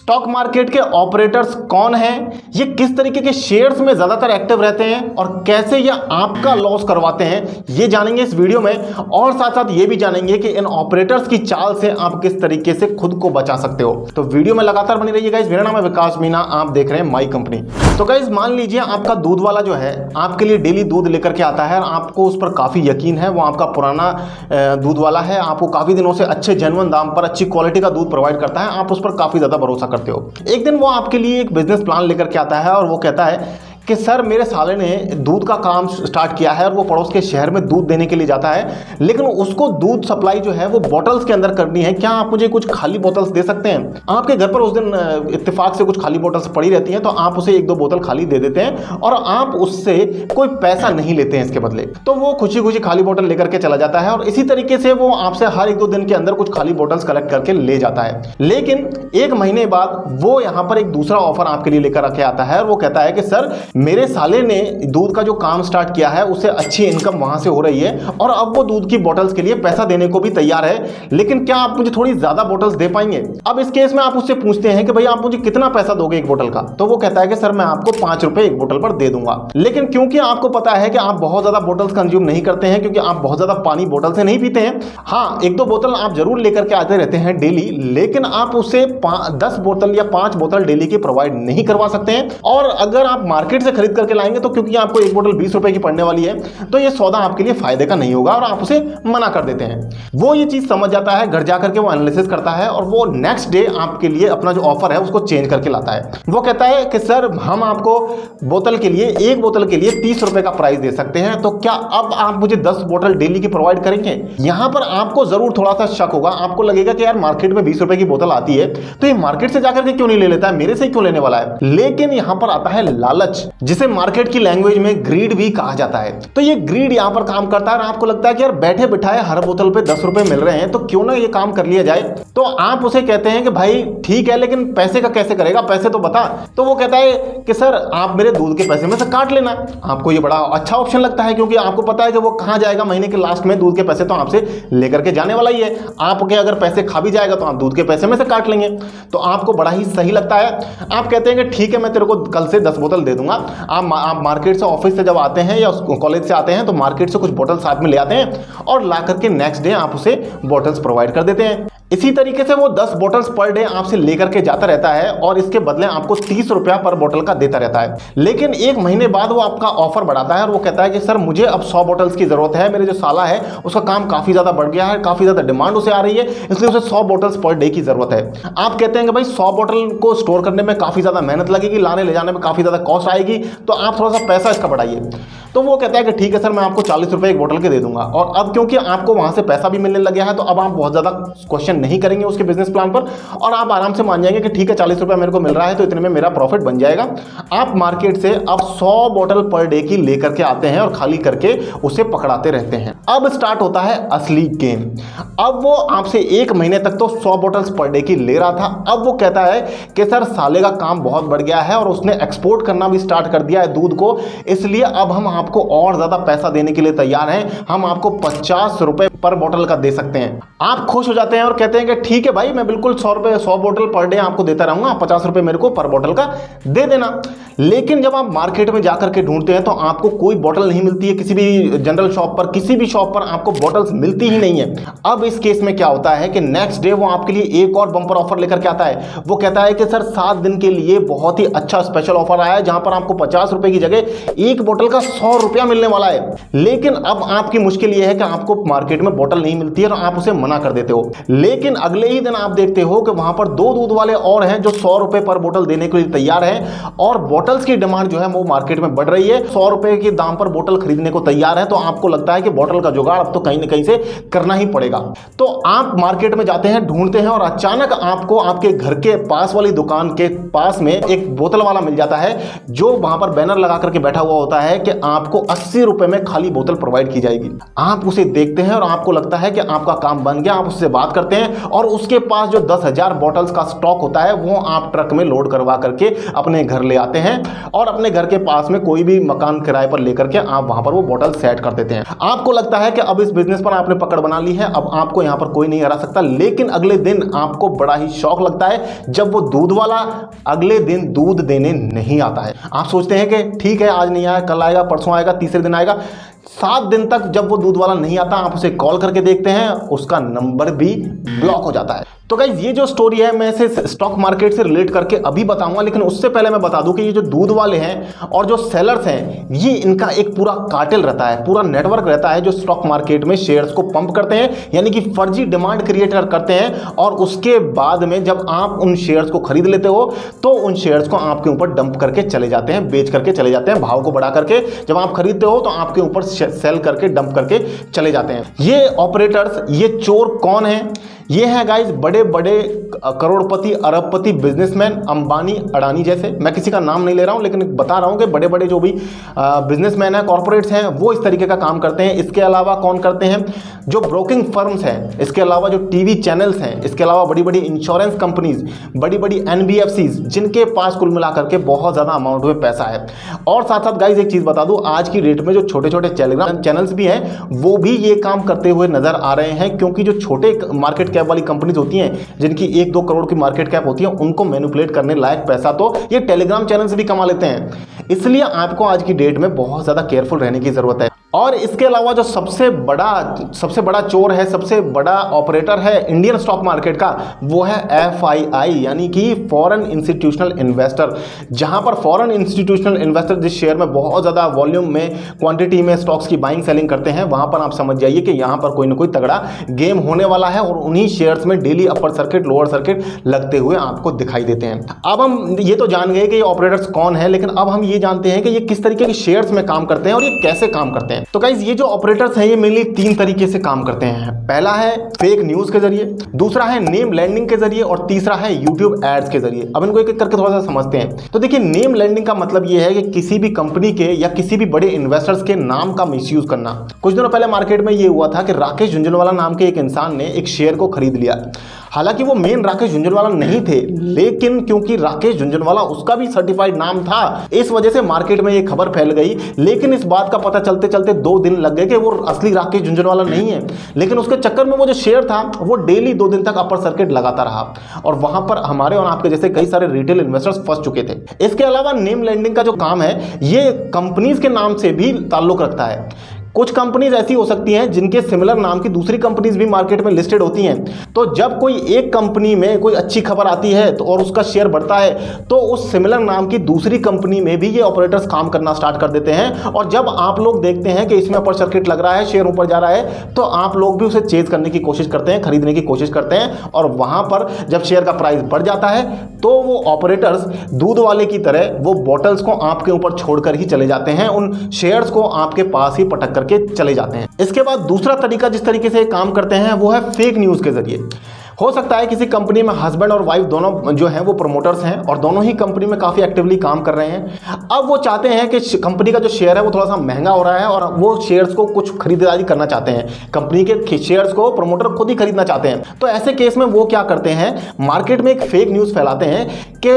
Stock market के operators कौन हैं, ये किस तरीके के शेयर्स में ज्यादातर एक्टिव रहते हैं और कैसे ये आपका लॉस करवाते हैं, ये जानेंगे इस वीडियो में। और साथ साथ ये भी जानेंगे कि इन ऑपरेटर्स की चाल से आप किस तरीके से खुद को बचा सकते हो। तो वीडियो में लगातार बनी रहिए गाइस। मेरा नाम है विकास मीना, आप देख रहे हैं माई कंपनी। तो गाइस मान लीजिए आपका दूध वाला जो है आपके लिए डेली दूध लेकर के आता है और आपको उस पर काफी यकीन है, वो आपका पुराना दूध वाला है, आपको काफी दिनों से अच्छे जेन्युइन दाम पर अच्छी क्वालिटी का दूध प्रोवाइड करता है, आप उस पर काफी ज्यादा भरोसा करते हो। एक दिन वो आपके लिए एक बिजनेस प्लान लेकर के आता है और वो कहता है कि सर मेरे साले ने दूध का काम स्टार्ट किया है और वो पड़ोस के शहर में दूध देने के लिए जाता है, लेकिन उसको दूध सप्लाई जो है वो बॉटल्स के अंदर करनी है। क्या आप मुझे कुछ खाली बोतल्स दे सकते हैं? आपके घर पर उस दिन इत्तेफाक से कुछ खाली बोतल्स पड़ी रहती हैं, तो आप उसे एक दो बोतल खाली दे देते हैं और आप उससे कोई पैसा नहीं लेते हैं इसके बदले। तो वो खुशी खुशी खाली बोतल लेकर के चला जाता है और इसी तरीके से वो आपसे हर एक दो दिन के अंदर कुछ खाली बोतल्स कलेक्ट करके ले जाता है। लेकिन एक महीने बाद वो यहाँ पर एक दूसरा ऑफर आपके लिए लेकर के आता है और वो कहता है कि सर मेरे साले ने दूध का जो काम स्टार्ट किया है उसे अच्छी इनकम वहां से हो रही है और अब वो दूध की बोतल्स के लिए पैसा देने को भी तैयार है, लेकिन क्या आप मुझे थोड़ी ज्यादा बोतल्स दे पाएंगे? अब इस केस में आप उससे पूछते हैं कि भाई आप मुझे कितना पैसा दोगे एक बोतल का? तो वो कहता है कि सर मैं आपको 5 रुपए एक बोतल पर दे दूंगा। लेकिन क्योंकि आपको पता है कि आप बहुत ज्यादा बोतल्स कंज्यूम नहीं करते हैं, क्योंकि आप बहुत ज्यादा पानी बोतल से नहीं पीते हैं, हाँ एक दो बोतल आप जरूर लेकर के आते रहते हैं डेली, लेकिन आप उसे 10 बोतल या 5 बोतल डेली की प्रोवाइड नहीं करवा सकते हैं। और अगर आप मार्केट से खरीद करके लाएंगे तो क्योंकि आपको एक बोतल 20 रुपए की पड़ने वाली है, तो ये सौदा आपके लिए फायदे का नहीं होगा और आप उसे मना कर देते हैं। वो ये चीज समझ जाता है, घर जाकर के वो एनालिसिस करता है और वो नेक्स्ट डे आपके लिए अपना जो ऑफर है उसको चेंज करके लाता है। वो कहता है कि सर हम आपको बोतल के लिए, एक बोतल के लिए 30 रुपए का प्राइस दे सकते हैं, तो क्या अब आप मुझे 10 बोतल डेली की प्रोवाइड करेंगे? यहां पर आपको जरूर थोड़ा सा शक होगा, आपको लगेगा कि यार मार्केट में 20 रुपए की बोतल आती है तो ये मार्केट से जाकर के क्यों नहीं ले लेता है, मेरे से क्यों लेने वाला है? लेकिन यहां पर आता है लालच, जिसे मार्केट की लैंग्वेज में ग्रीड भी कहा जाता है। तो ये ग्रीड यहां पर काम करता है और आपको लगता है कि यार बैठे बिठाए हर बोतल पे 10 रुपए मिल रहे हैं तो क्यों ना ये काम कर लिया जाए। तो आप उसे कहते हैं कि भाई ठीक है, लेकिन पैसे का कैसे करेगा, पैसे तो बता। तो वो कहता है कि सर आप मेरे दूध के पैसे में से काट लेना। आपको ये बड़ा अच्छा ऑप्शन लगता है, क्योंकि आपको पता है कि वो कहां जाएगा महीने के लास्ट में, दूध के पैसे तो आपसे लेकर के जाने वाला ही है। आपके अगर पैसे खा भी जाएगा तो आप दूध के पैसे में से काट लेंगे। तो आपको बड़ा ही सही लगता है। आप कहते हैं कि ठीक है मैं तेरे को कल से 10 बोतल दे दूंगा। आप मार्केट से, ऑफिस से जब आते हैं या कॉलेज से आते हैं तो मार्केट से कुछ बोतल साथ में ले आते हैं और ला करके नेक्स्ट डे आप उसे बोतल्स प्रोवाइड कर देते हैं। इसी तरीके से वो 10 बोतल्स पर डे आपसे लेकर के जाता रहता है और इसके बदले आपको 30 रुपया पर बोतल का देता रहता है। लेकिन एक महीने बाद वो आपका ऑफर बढ़ाता है और वो कहता है कि सर मुझे अब 100 बोतल्स की जरूरत है, मेरे जो साला है उसका काम काफी ज्यादा बढ़ गया है, काफी ज्यादा डिमांड उसे आ रही है, इसलिए उसे 100 बोतल्स पर डे की जरूरत है। आप कहते हैं कि भाई 100 बोतल को स्टोर करने में काफी ज्यादा मेहनत लगेगी, लाने ले जाने में काफी ज्यादा कॉस्ट आएगी, तो आप थोड़ा सा पैसा इसका बढ़ाइए। तो वो कहता है कि ठीक है सर मैं आपको 40 रुपए एक बोतल के दे दूंगा। और अब क्योंकि आपको वहां से पैसा भी मिलने लग गया है तो अब आप बहुत ज्यादा क्वेश्चन नहीं करेंगे उसके बिजनेस प्लान पर और आप आराम से मान जाएंगे कि ठीक है 40 रुपए मेरे को मिल रहा है तो इतने में मेरा प्रॉफिट बन जाएगा। आप मार्केट से अब 100 बोतल पर डे की लेकर के आते हैं और खाली करके उसे पकड़ाते रहते हैं। अब स्टार्ट होता है असली गेम। अब वो आपसे एक महीने तक तो 100 बोतल्स पर डे की ले रहा था, अब वो कहता है कि सर साले का काम बहुत बढ़ गया है और उसने एक्सपोर्ट करना भी स्टार्ट कर दिया है दूध को, इसलिए अब हम आपको और ज्यादा पैसा देने के लिए तैयार हैं, हम आपको 50 रुपए पर बोतल का दे सकते हैं। आप खुश हो जाते हैं और कहते हैं कि ठीक है भाई मैं बिल्कुल 100 बोतल पर डे आपको देता रहूंगा, 50 रुपए मेरे को पर बोतल का दे देना। लेकिन जब आप मार्केट में जाकर के ढूंढते हैं तो आपको कोई बोतल नहीं मिलती है, किसी भी जनरल शॉप पर, किसी भी शॉप पर आपको बोतल्स मिलती ही नहीं है। अब इस केस में क्या होता है कि नेक्स्ट डे वो आपके लिए एक और बम्पर ऑफर लेकर के आता है। वो कहता है कि सर 7 दिन के लिए बहुत ही अच्छा स्पेशल ऑफर आया है जहां पर आपको 50 रुपए की जगह एक बोतल का 100 रुपया मिलने वाला है। लेकिन अब आपकी मुश्किल यह है कि आपको मार्केट में बोतल नहीं मिलती है तो आप उसे मना कर देते हो। लेकिन अगले ही दिन आप देखते हो कि वहां पर 2 दूध वाले और हैं जो 100 रुपए पर बोतल देने के लिए तैयार हैं और बोतल्स की डिमांड जो है वो मार्केट में बढ़ रही है। 100 रुपए के दाम पर बोतल खरीदने को तैयार है, तो आपको लगता है कि बोतल का जुगाड़ अब तो कहीं ना कहीं से करना ही पड़ेगा। तो आप मार्केट में जाते हैं, ढूंढते हैं और अचानक आपको आपके घर के पास वाली दुकान के पास में एक बोतल वाला मिल जाता है जो वहां पर बैनर लगा करके बैठा हुआ होता है कि आपको 80 रुपए में खाली बोतल प्रोवाइड की जाएगी। आप उसे देखते हैं और आपको लगता है कि आपका काम बन गया, आप उससे बात करते हैं और उसके पास जो 10,000 बॉटल्स का स्टॉक होता है वो आप ट्रक में लोड करवा करके अपने घर ले आते हैं और अपने घर के पास में कोई भी मकान किराए पर लेकर के आप वहां पर वो बॉटल सेट कर देते हैं। आपको लगता है कि अब इस बिजनेस पर आपने पकड़ बना ली है, अब आपको यहां पर कोई नहीं हरा सकता। लेकिन अगले दिन आपको बड़ा ही शौक लगता है जब वो दूध वाला अगले दिन दूध देने नहीं आता है। आप सोचते हैं कि ठीक है, आज नहीं आया, कल आएगा, परसों आएगा, तीसरे दिन आएगा। 7 दिन तक जब वो दूध वाला नहीं आता, आप उसे कॉल करके देखते हैं, उसका नंबर भी ब्लॉक हो जाता है। तो गाइस, ये जो स्टोरी है मैं इसे स्टॉक मार्केट से रिलेट करके अभी बताऊंगा, लेकिन उससे पहले मैं बता दूं कि ये जो दूध वाले हैं और जो सेलर्स हैं, ये इनका एक पूरा कार्टेल रहता है, पूरा नेटवर्क रहता है जो स्टॉक मार्केट में शेयर्स को पंप करते हैं, यानी कि फर्जी डिमांड क्रिएट करते हैं। और उसके बाद में जब आप उन शेयर्स को खरीद लेते हो तो उन शेयर्स को आपके ऊपर डंप करके चले जाते हैं, बेच करके चले जाते हैं, भाव को बढ़ा करके। जब आप खरीदते हो तो आपके ऊपर सेल करके डंप करके चले जाते हैं। ये ऑपरेटर्स, ये चोर कौन है? ये है गाइस बड़े बड़े करोड़पति, अरबपति बिजनेसमैन, अंबानी, अडानी जैसे। मैं किसी का नाम नहीं ले रहा हूं, लेकिन बता रहा हूं कि बड़े बड़े जो भी बिजनेसमैन हैं, कॉर्पोरेट्स हैं, वो इस तरीके का काम करते हैं। इसके अलावा कौन करते हैं? जो ब्रोकिंग फर्म्स हैं, इसके अलावा जो टीवी चैनल्स हैं, इसके अलावा बड़ी बड़ी इंश्योरेंस कंपनीज, बड़ी बड़ी एनबीएफसीज, जिनके पास कुल मिलाकर के बहुत ज़्यादा अमाउंट में पैसा है। और साथ साथ गाइस एक चीज़ बता दूं, आज की डेट में जो छोटे छोटे टेलीग्राम चैनल्स भी हैं वो भी ये काम करते हुए नजर आ रहे हैं, क्योंकि जो छोटे मार्केट कैप वाली कंपनीज होती हैं, जिनकी 1-2 करोड़ की मार्केट कैप होती है, उनको मैनिपुलेट करने लायक पैसा तो ये टेलीग्राम चैनल से भी कमा लेते हैं। इसलिए आपको आज की डेट में बहुत ज़्यादा केयरफुल रहने की ज़रूरत है। और इसके अलावा जो सबसे बड़ा चोर है, सबसे बड़ा ऑपरेटर है इंडियन स्टॉक मार्केट का, वो है FII, यानी कि फॉरेन इंस्टीट्यूशनल इन्वेस्टर। जहां पर फॉरेन इंस्टीट्यूशनल इन्वेस्टर जिस शेयर में बहुत ज़्यादा वॉल्यूम में, क्वांटिटी में स्टॉक्स की बाइंग सेलिंग करते हैं, वहां पर आप समझ जाइए कि यहां पर कोई ना कोई तगड़ा गेम होने वाला है और उन्हीं शेयर्स में daily upper circuit, lower circuit लगते हुए आपको दिखाई देते हैं। अब हम ये तो जान गए कि ये ऑपरेटर्स कौन है, लेकिन अब हम ये जानते हैं कि ये किस तरीके के शेयर्स में काम करते हैं और ये कैसे काम करते हैं। तो गाइस, ये जो ऑपरेटर्स हैं ये मेनली 3 तरीके से काम करते हैं। पहला है फेक न्यूज के जरिए, दूसरा है नेम लैंडिंग के जरिए और तीसरा है यूट्यूब एड्स के जरिए। अब इनको एक एक करके थोड़ा सा समझते हैं। तो देखिए, नेम लैंडिंग का मतलब ये है कि किसी भी कंपनी के या किसी भी बड़े इन्वेस्टर्स के नाम का मिसयूज करना। कुछ दिनों पहले मार्केट में ये हुआ था कि राकेश झुंझुनवाला नाम के एक इंसान ने एक शेयर को खरीद लिया। हालांकि वो मेन राकेश झुंझुनवाला नहीं थे, लेकिन क्योंकि राकेश झुंझुनवाला उसका भी सर्टिफाइड नाम था, इस वजह से मार्केट में ये खबर फैल गई। लेकिन इस बात का पता चलते चलते 2 दिन लग गए कि वो असली राकेश झुंझुनवाला नहीं है। लेकिन उसके चक्कर में वो जो शेयर था वो डेली 2 दिन तक अपर सर्किट लगाता रहा और वहां पर हमारे और आपके जैसे कई सारे रिटेल इन्वेस्टर्स फंस चुके थे। इसके अलावा नेम लैंडिंग का जो काम है ये कंपनीज के नाम से भी ताल्लुक रखता है। कुछ कंपनीज ऐसी हो सकती हैं जिनके सिमिलर नाम की दूसरी कंपनीज भी मार्केट में लिस्टेड होती हैं। तो जब कोई एक कंपनी में कोई अच्छी खबर आती है तो और उसका शेयर बढ़ता है, तो उस सिमिलर नाम की दूसरी कंपनी में भी ये ऑपरेटर्स काम करना स्टार्ट कर देते हैं। और जब आप लोग देखते हैं कि इसमें अपर सर्किट लग रहा है, शेयर ऊपर जा रहा है, तो आप लोग भी उसे चेज करने की कोशिश करते हैं, खरीदने की कोशिश करते हैं। और वहां पर जब शेयर का प्राइस बढ़ जाता है तो वो ऑपरेटर्स दूध वाले की तरह वो बॉटल्स को आपके ऊपर छोड़कर ही चले जाते हैं, उन शेयर्स को आपके पास ही पटक करके चले जाते हैं। इसके बाद दूसरा तरीका जिस तरीके से काम करते हैं वो है फेक न्यूज के जरिए। हो सकता है किसी कंपनी में हस्बैंड और वाइफ दोनों जो हैं वो प्रमोटर्स हैं और दोनों ही कंपनी में काफ़ी एक्टिवली काम कर रहे हैं। अब वो चाहते हैं कि कंपनी का जो शेयर है वो थोड़ा सा महंगा हो रहा है और वो शेयर्स को कुछ खरीदारी करना चाहते हैं। कंपनी के शेयर्स को प्रमोटर खुद ही खरीदना चाहते हैं। तो ऐसे केस में वो क्या करते हैं, मार्केट में एक फेक न्यूज़ फैलाते हैं कि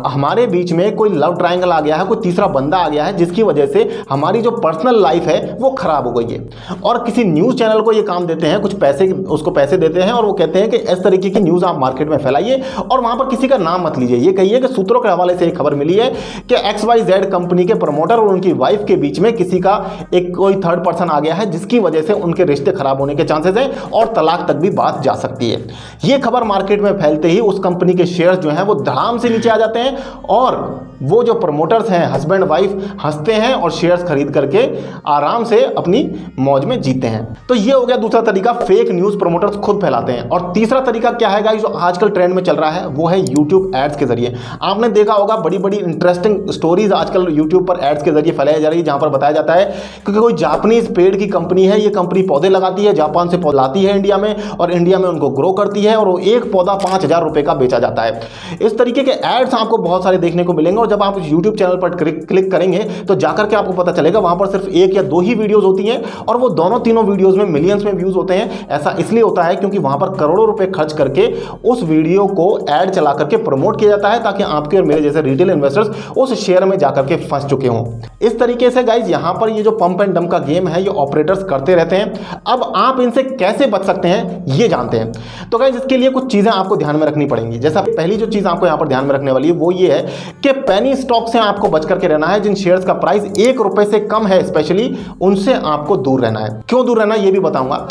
हमारे बीच में कोई लव ट्रायंगल आ गया है, कोई तीसरा बंदा आ गया है, जिसकी वजह से हमारी जो पर्सनल लाइफ है वो खराब हो गई है। और किसी न्यूज़ चैनल को ये काम देते हैं, कुछ पैसे उसको पैसे देते हैं और वो कहते हैं कि इस तरीके की न्यूज आप मार्केट में फैलाइए और वहां पर किसी का नाम मत लीजिए। ये कहिए कि सूत्रों के हवाले से एक खबर मिली है कि XYZ कंपनी के प्रमोटर और उनकी वाइफ के बीच में किसी का एक कोई थर्ड पर्सन आ गया है, जिसकी वजह से उनके रिश्ते खराब होने के चांसेस हैं और तलाक तक भी बात जा सकती है। ये खबर मार्केट में फैलते ही उस कंपनी के शेयर्स जो हैं वो धड़ाम से नीचे आ जाते हैं और वो जो प्रमोटर्स हैं, हस्बैंड वाइफ, हंसते हैं और शेयर्स खरीद करके आराम से अपनी मौज में जीते हैं। तो ये हो गया दूसरा तरीका, फेक न्यूज प्रमोटर्स खुद फैलाते हैं। और तीसरा तरीका तरीका क्या है गाइस जो आजकल ट्रेंड में चल रहा है, वो है यूट्यूब एड्स के जरिए। आपने देखा होगा बड़ी बड़ी इंटरेस्टिंग स्टोरीज आजकल यूट्यूब पर एड्स के जरिए फैलाई जा रही है, जहां पर बताया जाता है क्योंकि कोई जापानीज पेड़ की कंपनी है, ये कंपनी पौधे लगाती है, जापान से पौधे लाती है इंडिया में, और इंडिया में उनको ग्रो करती है, और वो एक पौधा 5,000 रुपए का बेचा जाता है। इस तरीके के एड्स आपको बहुत सारे देखने को मिलेंगे, और जब आप यूट्यूब चैनल पर क्लिक करेंगे तो जाकर के आपको पता चलेगा वहां पर सिर्फ 1 या 2 ही वीडियोस होती हैं, और वो दोनों तीनों वीडियोस में मिलियंस में व्यूज होते हैं। ऐसा इसलिए होता है क्योंकि वहां पर करोड़ों रुपए खर्च करके उस वीडियो को ऐड चला करके प्रमोट किया जाता है, ताकि आपके और मेरे जैसे रिटेल इन्वेस्टर्स उस शेयर में जाकर के फंस चुके हों। इस तरीके से गाइज यहां पर ये जो पंप एंड डंप का गेम है, ये ऑपरेटर्स करते रहते हैं। अब आप इनसे कैसे बच सकते हैं ये जानते हैं। तो गाइज इसके लिए कुछ चीजें आपको ध्यान में रखनी पड़ेंगी। जैसा पहली जो चीज आपको यहां पर ध्यान में रखने वाली है वो ये है कि पेनी स्टॉक से आपको बच करके रहना है। जिन शेयर्स का प्राइस 1 रुपए से कम है स्पेशली, उनसे आपको दूर रहना है। क्यों दूर रहना है ये भी बताऊंगा।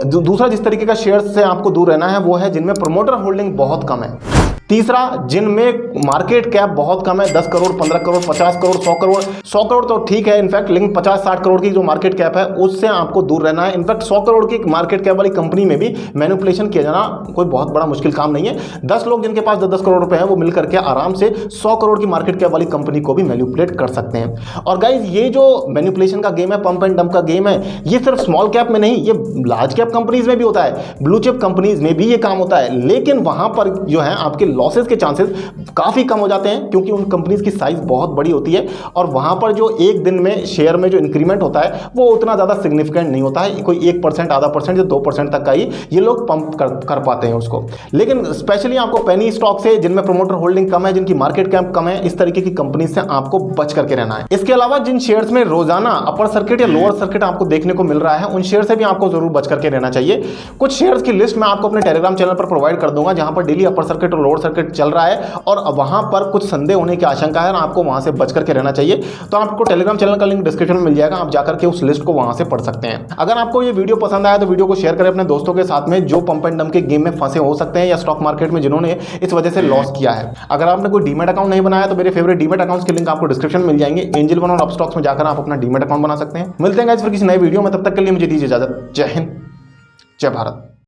दूसरा जिस तरीके का शेयर से आपको दूर रहना है वो है जिनमें प्रमोटर होल्डिंग बहुत कम है। तीसरा जिनमें मार्केट कैप बहुत कम है, 10 करोड़, 15 करोड़, 50 करोड़, 100 करोड़। 100 करोड़ तो ठीक है इनफैक्ट, लेकिन 50-60 करोड़ की जो मार्केट कैप है उससे आपको दूर रहना है। इनफैक्ट 100 करोड़ की मार्केट कैप वाली कंपनी में भी मैनिपुलेशन किया जाना कोई बहुत बड़ा मुश्किल काम नहीं है। 10 लोग जिनके पास 10 करोड़ रुपए हैं वो मिलकर के आराम से 100 करोड़ की मार्केट कैप वाली कंपनी को भी मैनिपुलेट कर सकते हैं। और गाइज ये जो मैनिपुलेशन का गेम है, पंप एंड डंप का गेम है, ये सिर्फ स्मॉल कैप में नहीं, ये लार्ज कैप कंपनीज में भी होता है, ब्लू चिप कंपनीज में भी ये काम होता है। लेकिन वहां पर जो है आपके लॉसेस के चांसेस काफी कम हो जाते हैं, क्योंकि उन कंपनीज की साइज बहुत बड़ी होती है, और वहां पर जो एक दिन में शेयर में जो इंक्रीमेंट होता है वो उतना ज्यादा सिग्निफिकेंट नहीं होता है। कोई 1%, आधा परसेंट या 2% तक का ही ये लोग पंप कर पाते हैं उसको। लेकिन स्पेशली आपको पेनी स्टॉक से, जिनमें प्रमोटर होल्डिंग कम है, जिनकी मार्केट कैप कम है, इस तरीके की कंपनी से आपको बच करके रहना है। इसके अलावा जिन शेयर्स में रोजाना अपर सर्किट या लोअर सर्किट आपको देखने को मिल रहा है, उन शेयर से भी आपको जरूर बच करके रहना चाहिए। कुछ शेयर्स की लिस्ट मैं आपको अपने टेलीग्राम चैनल पर प्रोवाइड कर दूंगा, जहां पर डेली अपर सर्किट और लोअर सर्किट चल रहा है, और वहां पर कुछ संदेह होने की आशंका है, आपको वहां से बच करके रहना चाहिए। तो आपको टेलीग्राम चैनल का लिंक डिस्क्रिप्शन में मिल जाएगा, आप जाकर के उस लिस्ट को वहां से पढ़ सकते हैं। अगर आपको ये वीडियो पसंद आया तो वीडियो को शेयर करें अपने दोस्तों के साथ में, जो पंप एंड डंप के गेम में फंसे हो सकते हैं या स्टॉक मार्केट में जिन्होंने इस वजह से लॉस किया है। अगर आपने कोई डीमैट अकाउंट नहीं बनाया तो मेरे फेवरेट डीमैट अकाउंट्स के लिंक आपको डिस्क्रिप्शन में मिल जाएंगे। एंजल वन और अपस्टॉक्स में जाकर आप अपना डीमैट अकाउंट बना सकते हैं। मिलते हैं गाइस फिर किसी नए वीडियो में, तब तक के लिए मुझे दीजिए इजाजत। जय हिंद, जय भारत।